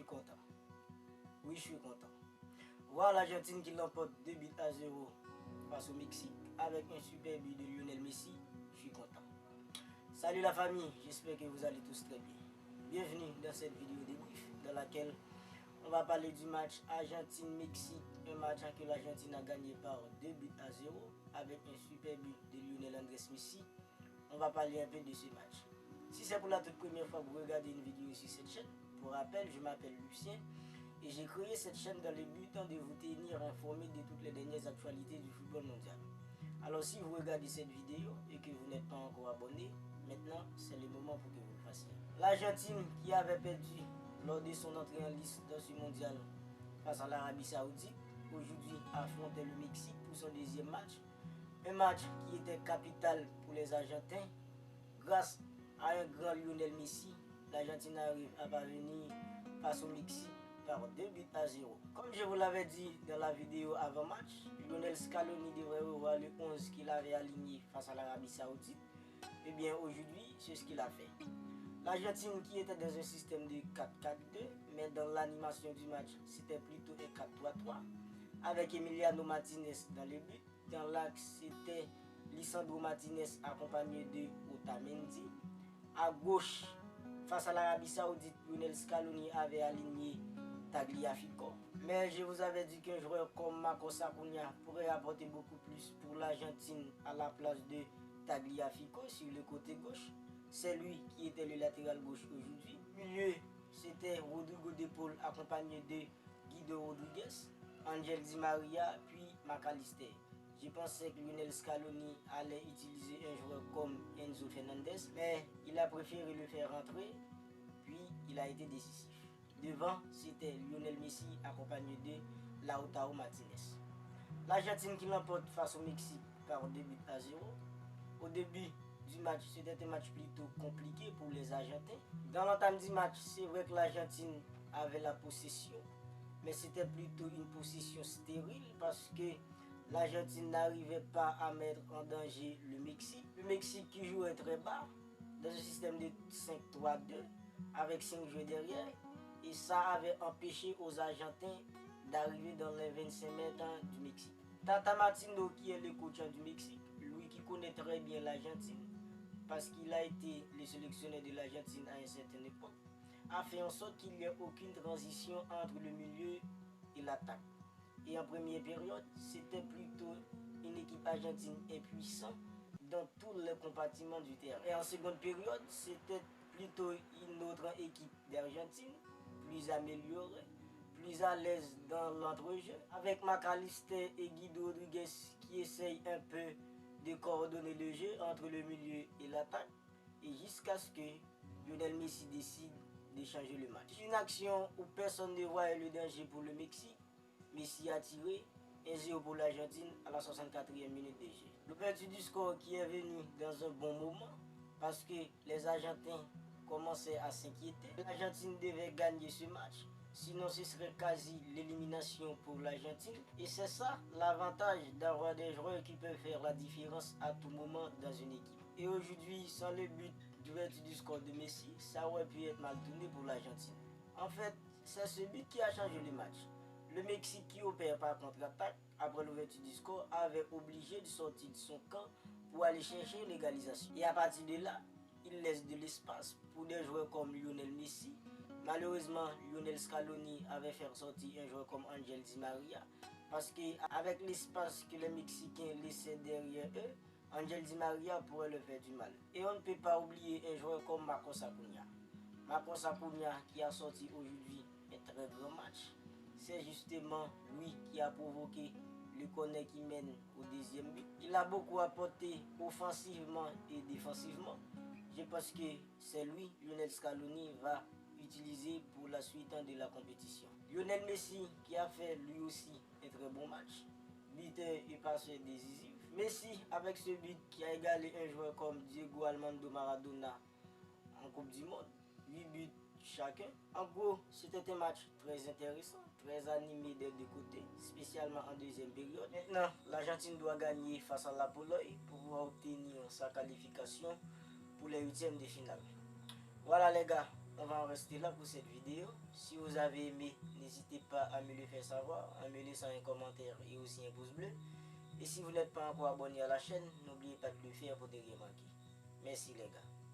content. Oui, je suis content. Voir l'Argentine qui l'emporte 2-0 face au Mexique avec un super but de Lionel Messi, je suis content. Salut la famille, j'espère que vous allez tous très bien. Bienvenue dans cette vidéo débrief dans laquelle on va parler du match Argentine-Mexique, un match que l'Argentine a gagné par 2-0 avec un super but de Lionel Andrés Messi. On va parler un peu de ce match. Si c'est pour la toute première fois que vous regardez une vidéo sur cette chaîne, pour rappel, je m'appelle Lucien et j'ai créé cette chaîne dans le but de vous tenir informé de toutes les dernières actualités du football mondial. Alors si vous regardez cette vidéo et que vous n'êtes pas encore abonné, maintenant c'est le moment pour que vous le fassiez. L'Argentine qui avait perdu lors de son entrée en lice dans ce mondial face à l'Arabie Saoudite, aujourd'hui affrontait le Mexique pour son deuxième match. Un match qui était capital pour les Argentins. Grâce à un grand Lionel Messi, l'Argentine arrive à parvenir face au Mexique par 2-0. Comme je vous l'avais dit dans la vidéo avant-match, Lionel Scaloni devrait revoir le 11 qu'il avait aligné face à l'Arabie Saoudite. Et bien aujourd'hui, c'est ce qu'il a fait. L'Argentine qui était dans un système de 4-4-2, mais dans l'animation du match, c'était plutôt un 4-3-3, avec Emiliano Martinez dans le but. Dans l'axe, c'était Lisandro Martinez accompagné de Otamendi. À gauche, face à l'Arabie Saoudite, Lionel Scaloni avait aligné Tagliafico. Mais je vous avais dit qu'un joueur comme Marcos Acuna pourrait apporter beaucoup plus pour l'Argentine à la place de Tagliafico sur le côté gauche. C'est lui qui était le latéral gauche aujourd'hui. Milieu, c'était Rodrigo de Paul accompagné de Guido Rodriguez, Angel Di Maria puis McAllister. Je pensais que Lionel Scaloni allait utiliser un joueur comme Enzo Fernandez, mais il a préféré le faire rentrer, puis il a été décisif. Devant, c'était Lionel Messi accompagné de Lautaro Martinez. L'Argentine qui l'emporte face au Mexique par 2-0. Au début du match, c'était un match plutôt compliqué pour les Argentins. Dans l'entame du match, c'est vrai que l'Argentine avait la possession, mais c'était plutôt une possession stérile parce que l'Argentine n'arrivait pas à mettre en danger le Mexique. Le Mexique qui jouait très bas dans un système de 5-3-2 avec 5 joueurs derrière. Et ça avait empêché aux Argentins d'arriver dans les 25 mètres du Mexique. Tata Martino, qui est le coach du Mexique, lui qui connaît très bien l'Argentine, parce qu'il a été le sélectionneur de l'Argentine à une certaine époque, a fait en sorte qu'il n'y ait aucune transition entre le milieu et l'attaque. Et en première période, c'était plutôt une équipe argentine impuissante dans tous les compartiments du terrain. Et en seconde période, c'était plutôt une autre équipe d'Argentine, plus améliorée, plus à l'aise dans l'entrejeu, avec McAllister et Guido Rodriguez qui essayent un peu de coordonner le jeu entre le milieu et l'attaque, et jusqu'à ce que Lionel Messi décide de changer le match. Une action où personne ne voyait le danger pour le Mexique. Messi a tiré 1-0 pour l'Argentine à la 64e minute de jeu. L'ouverture du score qui est venu dans un bon moment parce que les Argentins commençaient à s'inquiéter. L'Argentine devait gagner ce match, sinon ce serait quasi l'élimination pour l'Argentine. Et c'est ça l'avantage d'avoir des joueurs qui peuvent faire la différence à tout moment dans une équipe. Et aujourd'hui, sans le but d'ouverture du score de Messi, ça aurait pu être mal tourné pour l'Argentine. En fait, c'est ce but qui a changé le match. Le Mexique qui opère par contre-attaque après l'ouverture du score avait obligé de sortir de son camp pour aller chercher l'égalisation. Et à partir de là, il laisse de l'espace pour des joueurs comme Lionel Messi. Malheureusement, Lionel Scaloni avait fait sortir un joueur comme Angel Di Maria parce qu'avec l'espace que les Mexicains laissaient derrière eux, Angel Di Maria pourrait leur faire du mal. Et on ne peut pas oublier un joueur comme Marcos Acuna. Marcos Acuna qui a sorti aujourd'hui un très grand match. C'est justement lui qui a provoqué le corner qui mène au deuxième but. Il a beaucoup apporté offensivement et défensivement. Je pense que c'est lui, Lionel Scaloni, va utiliser pour la suite de la compétition. Lionel Messi qui a fait lui aussi un très bon match. Buteur et passeur décisif. Messi avec ce but qui a égalé un joueur comme Diego Armando Maradona en Coupe du Monde. 8 buts chacun. En gros, c'était un match très intéressant, très animé des deux côtés, spécialement en deuxième période. Maintenant, l'Argentine doit gagner face à la Pologne pour pouvoir obtenir sa qualification pour les huitièmes de finale. Voilà les gars, on va en rester là pour cette vidéo. Si vous avez aimé, n'hésitez pas à me le faire savoir, en me laissant un commentaire et aussi un pouce bleu. Et si vous n'êtes pas encore abonné à la chaîne, n'oubliez pas de le faire pour te remarquer. Merci les gars.